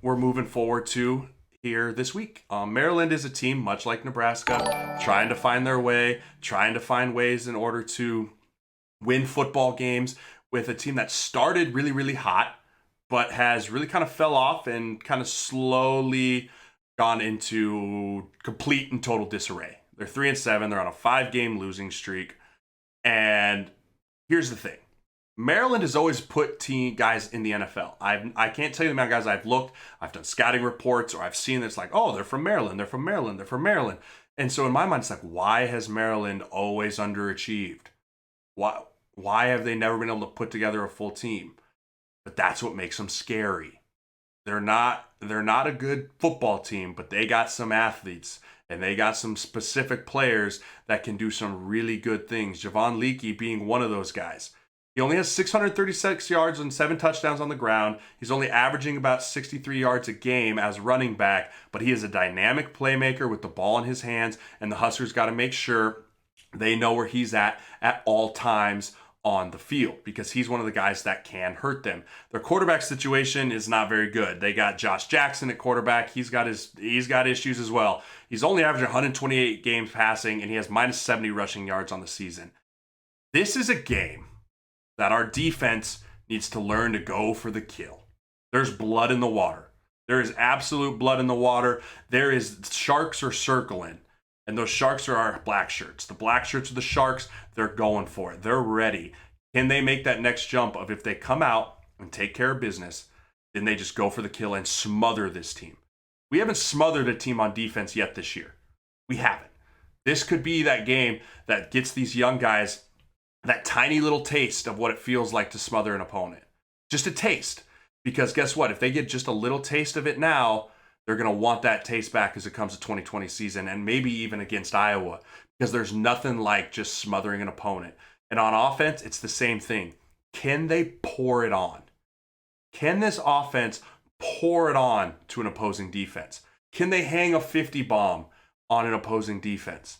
we're moving forward to here this week. Maryland is a team, much like Nebraska, trying to find their way, trying to find ways in order to win football games with a team that started really, really hot, but has really kind of fell off and kind of slowly gone into complete and total disarray. They're 3-7. They're on a 5-game losing streak. And here's the thing. Maryland has always put guys in the NFL. I can't tell you the amount of guys I've looked, I've done scouting reports, or I've seen this like, oh, they're from Maryland, they're from Maryland, they're from Maryland. And so in my mind, it's like, why has Maryland always underachieved? Why have they never been able to put together a full team? But that's what makes them scary. They're not a good football team, but they got some athletes and they got some specific players that can do some really good things. Javon Leakey being one of those guys. He only has 636 yards and 7 touchdowns on the ground. He's only averaging about 63 yards a game as running back, but he is a dynamic playmaker with the ball in his hands, and the Huskers got to make sure they know where he's at all times on the field, because he's one of the guys that can hurt them. Their quarterback situation is not very good. They got Josh Jackson at quarterback. He's got issues as well. He's only averaging 128 games passing, and he has minus 70 rushing yards on the season. This is a game that our defense needs to learn to go for the kill. There's blood in the water. There is absolute blood in the water. Sharks are circling, and those sharks are our black shirts. The black shirts are the sharks. They're going for it. They're ready. Can they make that next jump of if they come out and take care of business, then they just go for the kill and smother this team? We haven't smothered a team on defense yet this year. We haven't. This could be that game that gets these young guys that tiny little taste of what it feels like to smother an opponent. Just a taste. Because guess what? If they get just a little taste of it now, they're going to want that taste back as it comes to 2020 season, and maybe even against Iowa, because there's nothing like just smothering an opponent. And on offense, it's the same thing. Can they pour it on? Can this offense pour it on to an opposing defense? Can they hang a 50 bomb on an opposing defense?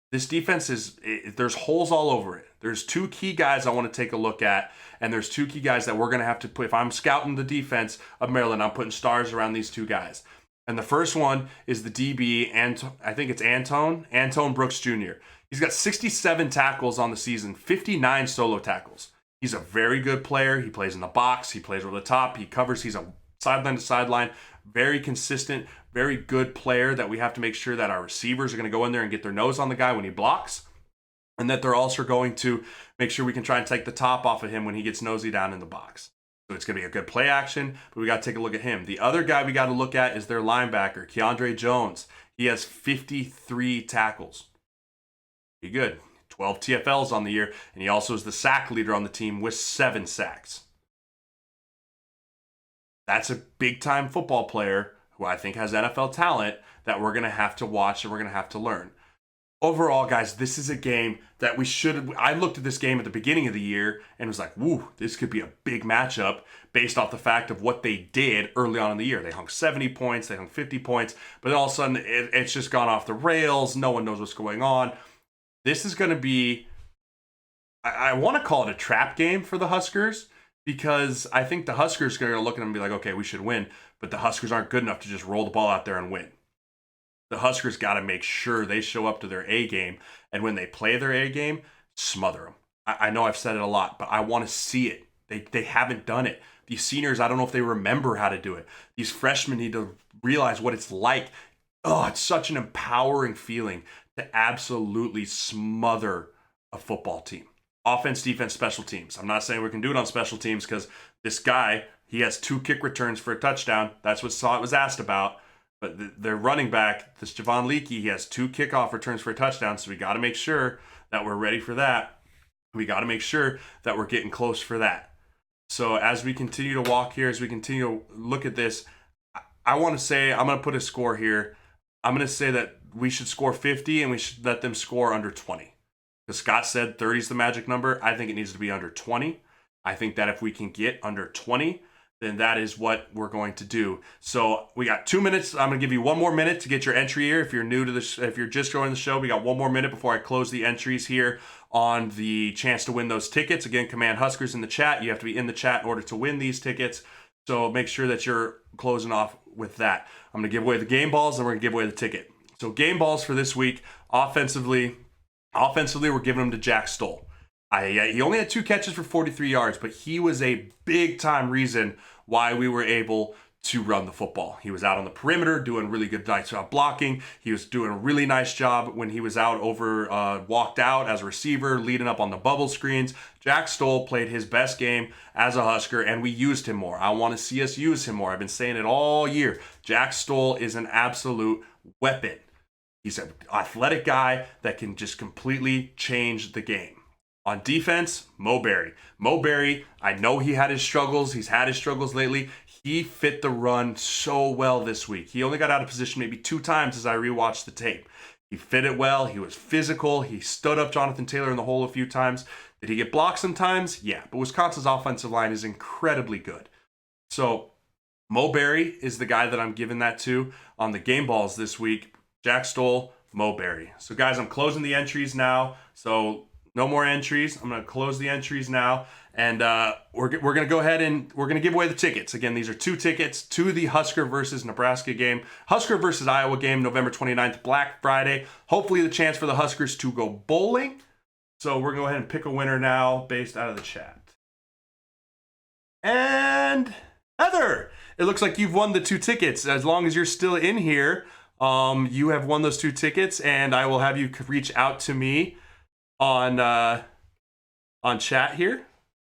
This defense there's holes all over it. There's 2 key guys I want to take a look at, and there's 2 key guys that we're going to have to put. If I'm scouting the defense of Maryland, I'm putting stars around these 2 guys. And the first one is the DB, and I think it's Antone Brooks Jr. He's got 67 tackles on the season, 59 solo tackles. He's a very good player. He plays in the box. He plays over the top. He covers. He's a sideline to sideline. Very consistent, very good player that we have to make sure that our receivers are going to go in there and get their nose on the guy when he blocks, and that they're also going to make sure we can try and take the top off of him when he gets nosy down in the box. So it's going to be a good play action, but we got to take a look at him. The other guy we got to look at is their linebacker, Keandre Jones. He has 53 tackles. Pretty good. 12 TFLs on the year, and he also is the sack leader on the team with 7 sacks. That's a big-time football player who I think has NFL talent that we're going to have to watch and we're going to have to learn. Overall, guys, this is a game that I looked at this game at the beginning of the year and was like, woo, this could be a big matchup based off the fact of what they did early on in the year. They hung 70 points, they hung 50 points, but then all of a sudden it's just gone off the rails. No one knows what's going on. This is going to be, I want to call it a trap game for the Huskers, because I think the Huskers are going to look at them and be like, okay, we should win, but the Huskers aren't good enough to just roll the ball out there and win. The Huskers got to make sure they show up to their A game, and when they play their A game, smother them. I know I've said it a lot, but I want to see it. They haven't done it. These seniors, I don't know if they remember how to do it. These freshmen need to realize what it's like. Oh, it's such an empowering feeling to absolutely smother a football team. Offense, defense, special teams. I'm not saying we can do it on special teams, because this guy, he has 2 kick returns for a touchdown. That's what Sott was asked about. But their running back, this Javon Leakey, he has 2 kickoff returns for a touchdown, so we got to make sure that we're ready for that. We got to make sure that we're getting close for that. So as we continue to walk here, as we continue to look at this, I want to say, I'm going to put a score here. I'm going to say that we should score 50 and we should let them score under 20. Because Scott said 30 is the magic number. I think it needs to be under 20. I think that if we can get under 20, then that is what we're going to do. So we got 2 minutes. I'm going to give you 1 more minute to get your entry here. If you're new to this, if you're just joining the show, we got 1 more minute before I close the entries here on the chance to win those tickets. Again, command Huskers in the chat. You have to be in the chat in order to win these tickets. So make sure that you're closing off with that. I'm going to give away the game balls and we're going to give away the ticket. So game balls for this week, offensively, we're giving them to Jack Stoll. He only had 2 catches for 43 yards, but he was a big-time reason why we were able to run the football. He was out on the perimeter doing really good nice job blocking. He was doing a really nice job when he was out walked out as a receiver, leading up on the bubble screens. Jack Stoll played his best game as a Husker, and we used him more. I want to see us use him more. I've been saying it all year. Jack Stoll is an absolute weapon. He's an athletic guy that can just completely change the game. On defense, Mo Berry. Mo Berry, I know he had his struggles. He's had his struggles lately. He fit the run so well this week. He only got out of position maybe 2 times as I rewatched the tape. He fit it well. He was physical. He stood up Jonathan Taylor in the hole a few times. Did he get blocked sometimes? Yeah, but Wisconsin's offensive line is incredibly good. So Mo Berry is the guy that I'm giving that to on the game balls this week. Jack Stoll, Mo Berry. So guys, I'm closing the entries now. So no more entries. I'm going to close the entries now. And we're going to go ahead and we're going to give away the tickets. Again, these are 2 tickets to the Husker versus Nebraska game. Husker versus Iowa game, November 29th, Black Friday. Hopefully the chance for the Huskers to go bowling. So we're going to go ahead and pick a winner now based out of the chat. And Heather, it looks like you've won the 2 tickets. As long as you're still in here, you have won those 2 tickets, and I will have you reach out to me on chat here,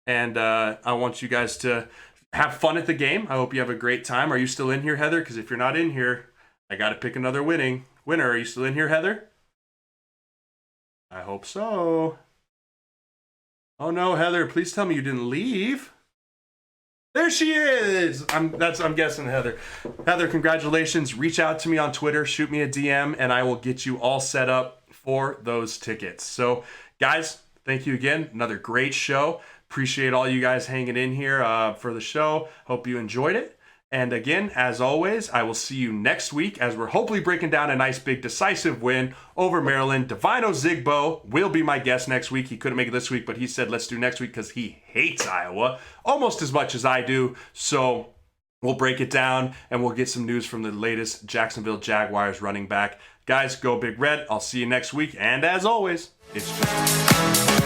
and I want you guys to have fun at the game. I hope you have a great time. Are you still in here, Heather? Because if you're not in here, I got to pick another winner. Are you still in here, Heather? I hope so. Oh no, Heather, please tell me you didn't leave. There she is. I'm guessing Heather. Heather, congratulations. Reach out to me on Twitter, shoot me a DM, and I will get you all set up for those tickets. So, guys, thank you again. Another great show. Appreciate all you guys hanging in here for the show. Hope you enjoyed it. And again, as always, I will see you next week as we're hopefully breaking down a nice big decisive win over Maryland. Divino Zigbo will be my guest next week. He couldn't make it this week, but he said let's do next week because he hates Iowa almost as much as I do. So we'll break it down and we'll get some news from the latest Jacksonville Jaguars running back. Guys, go Big Red. I'll see you next week. And as always, it's just...